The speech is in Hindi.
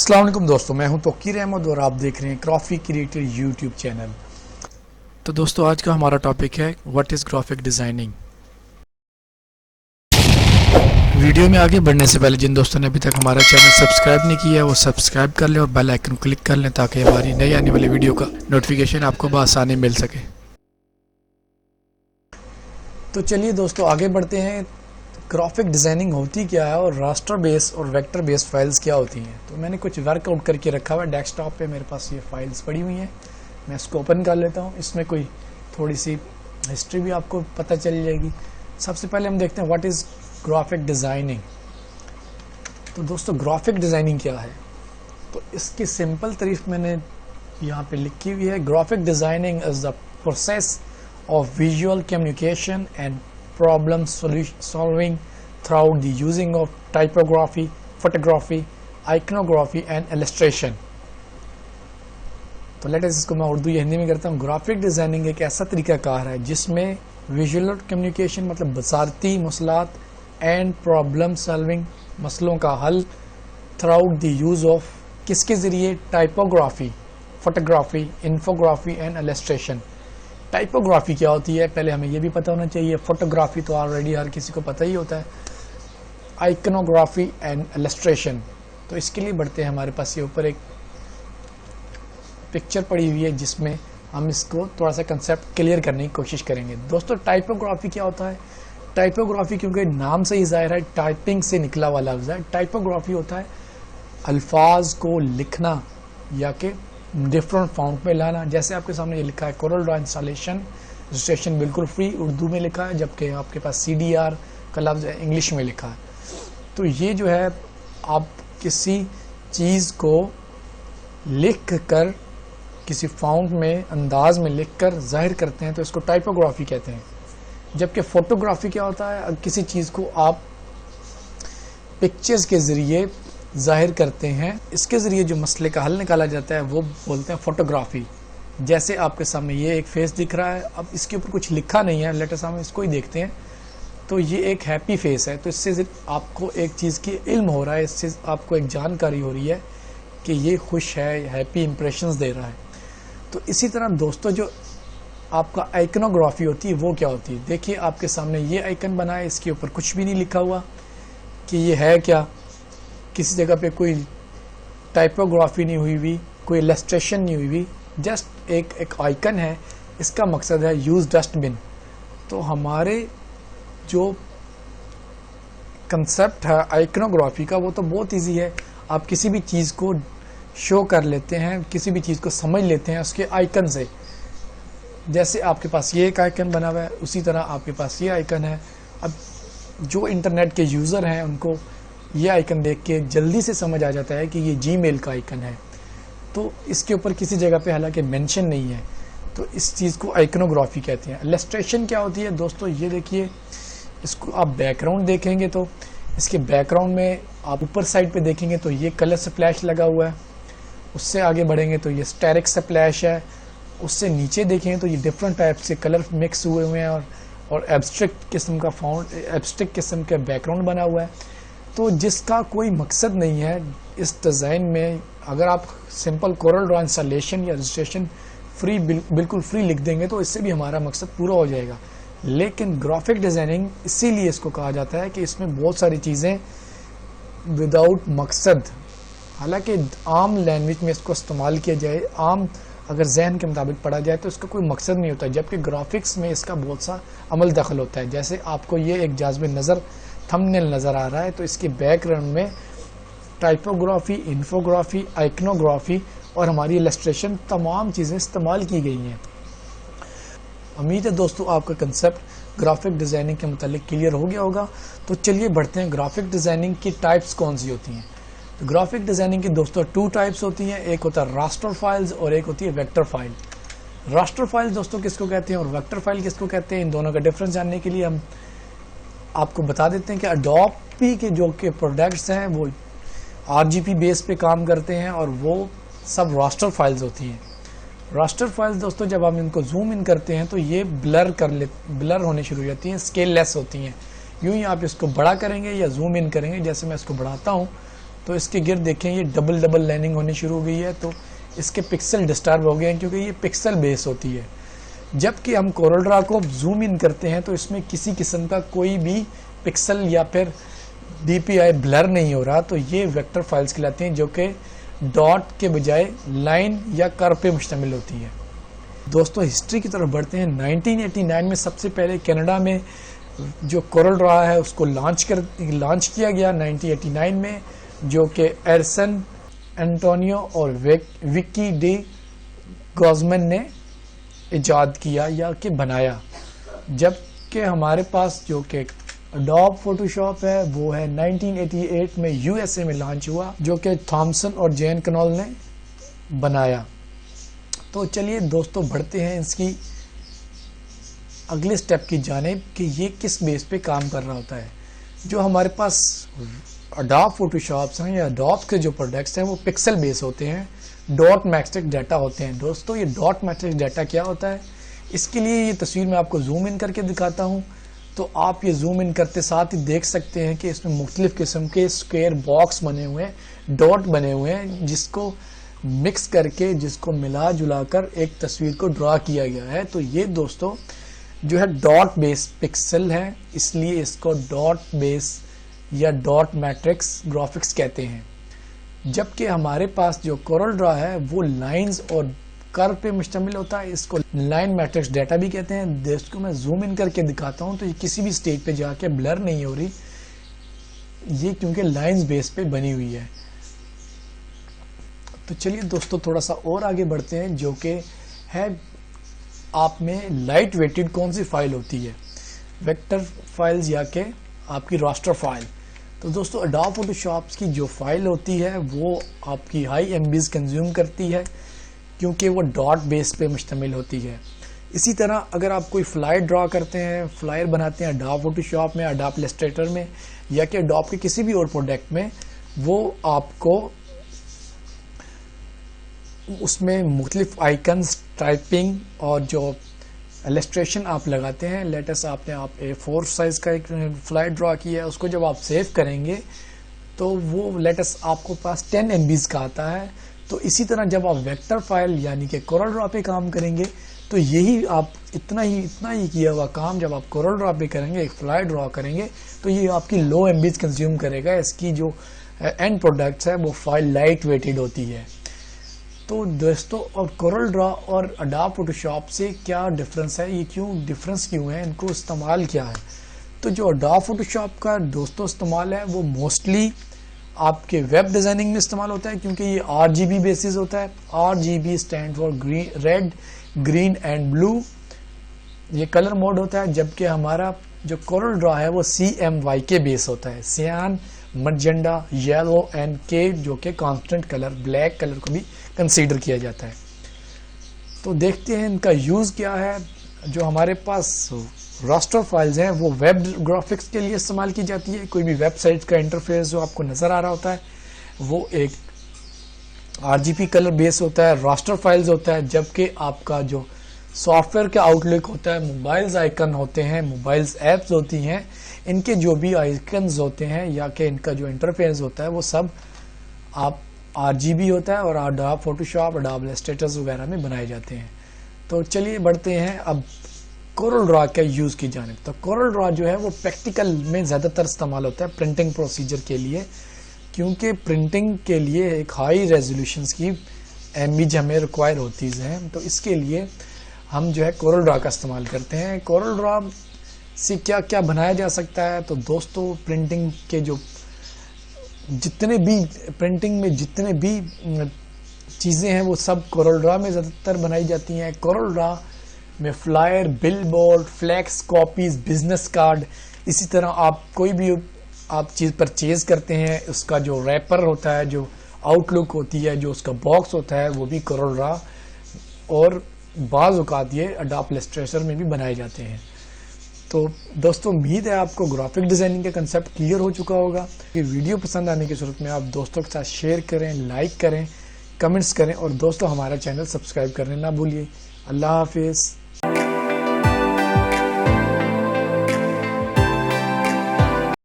अस्सलाम वालेकुम दोस्तों, मैं हूं तौकीर अहमद और आप देख रहे हैं ग्राफिक क्रिएटर यूट्यूब चैनल। तो दोस्तों आज का हमारा टॉपिक है what is graphic designing. Video में आगे बढ़ने से पहले जिन दोस्तों ने अभी तक हमारा चैनल सब्सक्राइब नहीं किया है वो सब्सक्राइब कर लें और बेल आइकन क्लिक कर लें ताकि हमारी नई आने वाली वीडियो का नोटिफिकेशन आपको बआसानी मिल सके। तो चलिए दोस्तों आगे बढ़ते हैं। ग्राफिक डिज़ाइनिंग होती क्या है और रास्टर बेस और वेक्टर बेस फाइल्स क्या होती हैं। तो मैंने कुछ वर्कआउट करके रखा हुआ है डेस्कटॉप पे, मेरे पास ये फाइल्स पड़ी हुई हैं। मैं इसको ओपन कर लेता हूँ। इसमें कोई थोड़ी सी हिस्ट्री भी आपको पता चल जाएगी। सबसे पहले हम देखते हैं व्हाट इज़ ग्राफिक डिज़ाइनिंग। तो दोस्तों ग्राफिक डिज़ाइनिंग क्या है, तो इसकी सिंपल तारीफ मैंने यहाँ पे लिखी हुई है। Graphic designing is the process of visual communication and problem solving throughout the using of typography, photography, iconography and illustration। तो लेट अस इसको मैं उर्दू या हिंदी में करता हूँ। ग्राफिक डिज़ाइनिंग एक ऐसा तरीकाकार है जिसमें विजुअल कम्युनिकेशन मतलब बसारती मसलात एंड प्रॉब्लम सॉल्विंग मसलों का हल थ्राउट द यूज़ ऑफ किसके ज़रिए, typography, photography, infography and illustration. Typography क्या होती है पहले हमें ये भी पता होना चाहिए। फोटोग्राफी तो ऑलरेडी हर किसी को पता ही होता है। आइकनोग्राफी एंड इलस्ट्रेशन, तो इसके लिए बढ़ते हैं। हमारे पास ये ऊपर एक पिक्चर पड़ी हुई है जिसमें हम इसको थोड़ा सा कंसेप्ट क्लियर करने की कोशिश करेंगे। दोस्तों टाइपोग्राफी क्या होता है? टाइपोग्राफी क्योंकि नाम से ही ज़ाहिर है टाइपिंग से निकला हुआ लफ्ज़ है। टाइपोग्राफी होता है अल्फाज को लिखना या कि डिफरेंट फॉन्ट में लाना। जैसे आपके सामने ये लिखा है कोरल ड्रॉ इंस्टॉलेशन रजिस्ट्रेशन बिल्कुल फ्री, उर्दू में लिखा है, जबकि आपके पास CDR का लफ्ज़ इंग्लिश में लिखा है। तो ये जो है आप किसी चीज़ को लिख कर किसी फॉन्ट में अंदाज में लिख कर जाहिर करते हैं तो इसको टाइपोग्राफी कहते हैं। जबकि फ़ोटोग्राफी क्या होता है, किसी चीज़ को आप पिक्चर्स के ज़रिए जाहिर करते हैं, इसके ज़रिए जो मसले का हल निकाला जाता है वो बोलते हैं फ़ोटोग्राफी। जैसे आपके सामने ये एक फेस दिख रहा है, अब इसके ऊपर कुछ लिखा नहीं है, लेटर सामने इसको ही देखते हैं तो ये एक हैप्पी फेस है। तो इससे आपको एक चीज़ की इल्म हो रहा है, इससे आपको एक जानकारी हो रही है कि ये खुश है, हैप्पी इंप्रेशंस दे रहा है। तो इसी तरह दोस्तों जो आपका आइकनोग्राफी होती है वो क्या होती है। देखिए आपके सामने ये आइकन बना है, इसके ऊपर कुछ भी नहीं लिखा हुआ कि ये है क्या, किसी जगह पे कोई टाइपोग्राफी नहीं हुई हुई, कोई इलस्ट्रेशन नहीं हुई हुई, जस्ट एक आइकन है। इसका मकसद है यूज़ डस्टबिन। तो हमारे जो कंसेप्ट है आइकनोग्राफी का वो तो बहुत इजी है। आप किसी भी चीज़ को शो कर लेते हैं, किसी भी चीज़ को समझ लेते हैं उसके आइकन से। जैसे आपके पास ये एक आइकन बना हुआ है, उसी तरह आपके पास ये आइकन है। अब जो इंटरनेट के यूज़र हैं उनको ये आइकन देख के जल्दी से समझ आ जाता है कि ये जीमेल का आइकन है। तो इसके ऊपर किसी जगह पे हालांकि मेंशन नहीं है, तो इस चीज़ को आइकनोग्राफी कहते हैं। इलस्ट्रेशन क्या होती है दोस्तों, ये देखिए, इसको आप बैकग्राउंड देखेंगे तो इसके बैकग्राउंड में आप ऊपर साइड पे देखेंगे तो ये कलर स्प्लैश लगा हुआ है। उससे आगे बढ़ेंगे तो ये स्टेरिक स्प्लैश है। उससे नीचे देखेंगे तो ये डिफरेंट टाइप से कलर मिक्स हुए हुए हैं और एब्स्ट्रैक्ट किस्म का फॉन्ट, एब्स्ट्रैक्ट किस्म का बैकग्राउंड बना हुआ है। तो जिसका कोई मकसद नहीं है इस डिज़ाइन में। अगर आप सिंपल कोरल ड्रॉ इंस्टॉलेशन या रजिस्ट्रेशन फ्री बिल्कुल फ्री लिख देंगे तो इससे भी हमारा मकसद पूरा हो जाएगा। लेकिन ग्राफिक डिज़ाइनिंग इसीलिए इसको कहा जाता है कि इसमें बहुत सारी चीज़ें विदाउट मकसद, हालांकि आम लैंग्वेज में इसको इस्तेमाल किया जाए, आम अगर जहन के मुताबिक पढ़ा जाए तो इसका कोई मकसद नहीं होता, जबकि ग्राफिक्स में इसका बहुत सा अमल दखल होता है। जैसे आपको ये एक जाज़िब नज़र थंबनेल नज़र आ रहा है तो इसके बैकग्राउंड में टाइपोग्राफी, इन्फोग्राफी, आइकनोग्राफी और हमारी इलस्ट्रेशन तमाम चीज़ें इस्तेमाल की गई हैं। उम्मीद है दोस्तों आपका कंसेप्ट ग्राफिक डिज़ाइनिंग के मुतालिक क्लियर हो गया होगा। तो चलिए बढ़ते हैं, ग्राफिक डिज़ाइनिंग की टाइप्स कौन सी होती हैं। तो ग्राफिक डिज़ाइनिंग की दोस्तों 2 टाइप्स होती हैं, एक होता है रास्टर फाइल्स और एक होती है वेक्टर फाइल। रास्टर फाइल दोस्तों किसको कहते हैं और वेक्टर फाइल किसको कहते हैं, इन दोनों का डिफरेंस जानने के लिए हम आपको बता देते हैं कि अडोबी के जो के प्रोडक्ट्स हैं वो RGB बेस पे काम करते हैं और वो सब रास्टर फाइल्स होती हैं। रास्टर फाइल्स दोस्तों जब हम इनको जूम इन करते हैं तो ये ब्लर होने शुरू हो जाती हैं, स्केल लेस होती हैं। यूँ ही आप इसको बड़ा करेंगे या जूम इन करेंगे, जैसे मैं इसको बढ़ाता हूँ तो इसके गिर्द देखें ये डबल लाइनिंग होनी शुरू हो गई है, तो इसके पिक्सल डिस्टर्ब हो गए हैं क्योंकि ये पिक्सल बेस होती है। जबकि हम कोरल ड्रा को जूम इन करते हैं तो इसमें किसी किस्म का कोई भी पिक्सल या फिर DPI ब्लर नहीं हो रहा, तो ये वेक्टर फाइल्स कहलाती हैं जो कि डॉट के बजाय लाइन या कर्व पे मुश्तमिल होती है। दोस्तों हिस्ट्री की तरफ बढ़ते हैं। 1989 में सबसे पहले कनाडा में जो कोरल ड्रा है उसको लॉन्च किया गया 1989 में, जो कि एरसन एंटोनियो और विक्की डी गॉजमन ने इजाद किया या कि बनाया। जबकि हमारे पास जो कि एडोब फोटोशॉप है वो है 1988 में USA में लॉन्च हुआ, जो कि थॉमसन और जेन कनॉल ने बनाया। तो चलिए दोस्तों बढ़ते हैं इसकी अगले स्टेप की जानिब कि ये किस बेस पे काम कर रहा होता है। जो हमारे पास एडोब फोटोशॉप्स हैं या एडोब के जो प्रोडक्ट्स हैं वो पिक्सल बेस होते हैं, डॉट मैट्रिक्स डाटा होते हैं। दोस्तों ये डॉट मैट्रिक्स डाटा क्या होता है, इसके लिए ये तस्वीर मैं आपको जूम इन करके दिखाता हूँ। तो आप ये जूम इन करते साथ ही देख सकते हैं कि इसमें मुख्तलिफ किस्म के स्क्वायर बॉक्स बने हुए हैं, डॉट बने हुए हैं, जिसको मिक्स करके जिसको मिला जुला कर एक तस्वीर को ड्रा किया गया है। तो ये दोस्तों जो है डॉट बेस पिक्सल है, इसलिए इसको डॉट बेस या डॉट मैट्रिक्स ग्राफिक्स कहते हैं। जबकि हमारे पास जो कोरल ड्रा है वो लाइंस और कर्व पे मुश्तमिल होता है, इसको लाइन मैट्रिक्स डाटा भी कहते हैं। दोस्तों मैं जूम इन करके दिखाता हूं तो ये किसी भी स्टेज पे जाके ब्लर नहीं हो रही, ये क्योंकि लाइंस बेस पे बनी हुई है। तो चलिए दोस्तों थोड़ा सा और आगे बढ़ते हैं, जो कि है आप में लाइट वेटेड कौन सी फाइल होती है, वेक्टर फाइल्स या के आपकी रास्टर फाइल। तो दोस्तों एडोब फोटोशॉप की जो फाइल होती है वो आपकी हाई MBs कंज्यूम करती है क्योंकि वो डॉट बेस पे मुश्तमिल होती है। इसी तरह अगर आप कोई फ्लायर ड्रा करते हैं, फ्लायर बनाते हैं एडोब फोटोशॉप में, एडोब इलस्ट्रेटर में या कि एडोब के किसी भी और प्रोडक्ट में, वो आपको उसमें मुख्तलिफ आइकन्स, टाइपिंग और जो इलस्ट्रेशन आप लगाते हैं, लेटेस्ट आपने आप A4 साइज का एक फ्लायर ड्रा किया है, उसको जब आप सेव करेंगे तो वो लेटेस्ट आपको पास 10 MBs का आता है। तो इसी तरह जब आप वेक्टर फाइल यानी कि कोरल ड्रा पे काम करेंगे तो यही आप इतना ही किया हुआ काम जब आप कोरल ड्रा पे करेंगे, एक फ्लायर ड्रा करेंगे, तो ये आपकी लो MBs कंज्यूम करेगा। इसकी जो एंड प्रोडक्ट्स है वो फाइल लाइट वेटेड होती है। तो दोस्तों और कोरल ड्रा और एडोब फोटोशॉप से क्या डिफरेंस है, ये डिफरेंस क्यों है, इनको इस्तेमाल क्या है। तो जो एडोब फोटोशॉप का दोस्तों इस्तेमाल है वो मोस्टली आपके वेब डिजाइनिंग में इस्तेमाल होता है क्योंकि ये RGB बेसिस होता है। RGB stand for red, green and blue, ये कलर मोड होता है। जबकि हमारा जो कोरल ड्रा है वो CMYK बेस होता है, सियान, मजेंडा, येलो एंड के, जो कि कांस्टेंट कलर, ब्लैक कलर को भी कंसीडर किया जाता है। तो देखते हैं इनका यूज़ क्या है। जो हमारे पास रास्टर फाइल्स हैं वो वेब ग्राफिक्स के लिए इस्तेमाल की जाती है। कोई भी वेबसाइट का इंटरफेस जो आपको नज़र आ रहा होता है वो एक RGB कलर बेस होता है, रास्टर फाइल्स होता है। जबकि आपका जो सॉफ्टवेयर का आउटलुक होता है, मोबाइल्स आइकन होते हैं, मोबाइल्स ऐप्स होती हैं, इनके जो भी आइकन्स होते हैं या कि इनका जो इंटरफेस होता है वो सब आप RGB होता है और एडोब फोटोशॉप, एडोब इलस्ट्रेटर वगैरह में बनाए जाते हैं। तो चलिए बढ़ते हैं अब कोरल ड्रा का यूज़ की जानिब। तो कोरल ड्रा जो है वो प्रैक्टिकल में ज़्यादातर इस्तेमाल होता है प्रिंटिंग प्रोसीजर के लिए, क्योंकि प्रिंटिंग के लिए एक हाई रेजोल्यूशंस की MBs हमें रिक्वायर होती हैं। तो इसके लिए हम जो है कोरल ड्रा का इस्तेमाल करते हैं। कोरल ड्रा से क्या क्या बनाया जा सकता है, तो दोस्तों प्रिंटिंग के जो प्रिंटिंग में जितने भी चीज़ें हैं वो सब कोरल ड्रा में ज़्यादातर बनाई जाती हैं। कोरल ड्रा में flyer, billboard, flex, copies, business card, इसी तरह आप कोई भी आप चीज़ परचेज करते हैं उसका जो रैपर होता है, जो आउटलुक होती है, जो उसका बॉक्स होता है, वो भी कोरल ड्रा और बाज़ औक़ात ये एडोब इलस्ट्रेटर में भी बनाए जाते हैं। तो दोस्तों उम्मीद है आपको ग्राफिक डिज़ाइनिंग का कंसेप्ट क्लियर हो चुका होगा। ये वीडियो पसंद आने की सूरत में आप दोस्तों के साथ शेयर करें, लाइक करें, कमेंट्स करें और दोस्तों हमारा चैनल सब्सक्राइब करने ना भूलिए। अल्लाह हाफिज़।